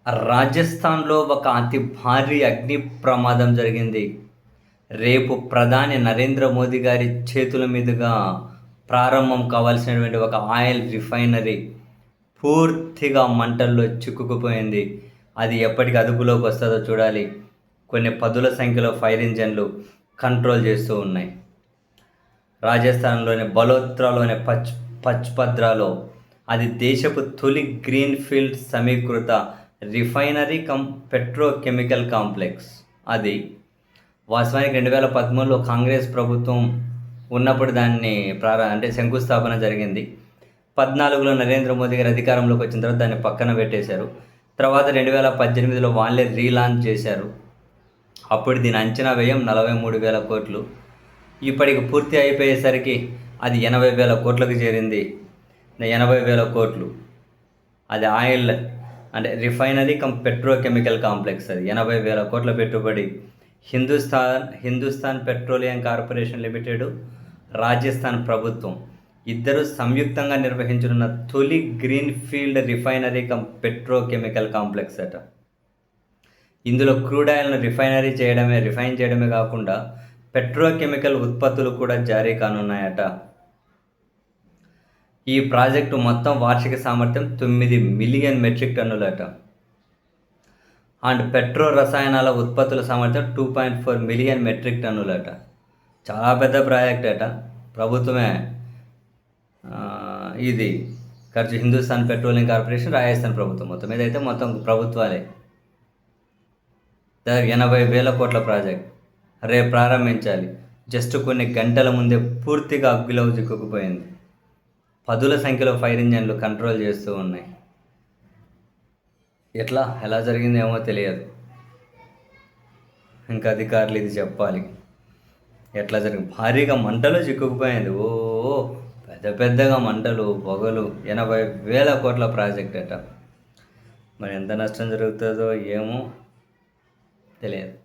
రాజస్థాన్లో ఒక అతి భారీ అగ్ని ప్రమాదం జరిగింది. రేపు ప్రధాని నరేంద్ర మోదీ గారి చేతుల మీదుగా ప్రారంభం కావాల్సినటువంటి ఒక ఆయిల్ రిఫైనరీ పూర్తిగా మంటల్లో చిక్కుకుపోయింది. అది ఎప్పటికి అదుపులోకి వస్తుందో చూడాలి. కొన్ని పదుల సంఖ్యలో ఫైర్ ఇంజన్లు కంట్రోల్ చేస్తూ ఉన్నాయి. రాజస్థాన్లోని బలోత్రాలోని పచ్పద్రాలో అది దేశపు తొలి గ్రీన్ఫీల్డ్ సమీకృత రిఫైనరీ పెట్రోకెమికల్ కాంప్లెక్స్. అది వాస్తవానికి 2013లో కాంగ్రెస్ ప్రభుత్వం ఉన్నప్పుడు దాన్ని శంకుస్థాపన జరిగింది. 14లో నరేంద్ర మోదీ గారు అధికారంలోకి వచ్చిన తర్వాత దాన్ని పక్కన పెట్టేశారు. తర్వాత 2018లో వాళ్ళే రీలాంచ్ చేశారు. అప్పుడు దీని అంచనా వ్యయం 43,000 కోట్లు. ఇప్పటికి పూర్తి అయిపోయేసరికి అది 80,000 కోట్లకు చేరింది. 80,000 కోట్లు అది ఆయిల్ రిఫైనరీ పెట్రోకెమికల్ కాంప్లెక్స్. అది 80,000 కోట్ల పెట్టుబడి. Hindustan petroleum corporation limited, Rajasthan ప్రభుత్వం ఇద్దరు సంయుక్తంగా నిర్వహించనున్న తొలి గ్రీన్ఫీల్డ్ రిఫైనరీ పెట్రోకెమికల్ కాంప్లెక్స్ అట. ఇందులో క్రూడ్ ఆయిల్ను రిఫైన్ చేయడమే కాకుండా పెట్రోకెమికల్ ఉత్పత్తులు కూడా జారీ కానున్నాయట. ఈ ప్రాజెక్టు మొత్తం వార్షిక సామర్థ్యం 9 మిలియన్ మెట్రిక్ టన్నులట. అండ్ పెట్రో రసాయనాల ఉత్పత్తుల సామర్థ్యం 2.4 మిలియన్ మెట్రిక్ టన్నులట. చాలా పెద్ద ప్రాజెక్ట్ అట. ప్రభుత్వమే ఇది ఖర్చు. హిందుస్థాన్ పెట్రోలియం కార్పొరేషన్, రాజస్థాన్ ప్రభుత్వం మొత్తం ప్రభుత్వాలే. 80,000 కోట్ల ప్రాజెక్ట్ రేపు ప్రారంభించాలి. జస్ట్ కొన్ని గంటల ముందే పూర్తిగా అగ్గిలో చిక్కుకుపోయింది. పదుల సంఖ్యలో ఫైర్ ఇంజన్లు కంట్రోల్ చేస్తూ ఉన్నాయి. ఎలా జరిగిందేమో తెలియదు. ఇంకా అధికారులు ఇది చెప్పాలి. ఎట్లా జరిగింది? భారీగా మంటలు చిక్కుకుపోయింది. పెద్దగా మంటలు, పొగలు. 80,000 కోట్ల ప్రాజెక్ట్ అట. మరి ఎంత నష్టం జరుగుతుందో ఏమో తెలియదు.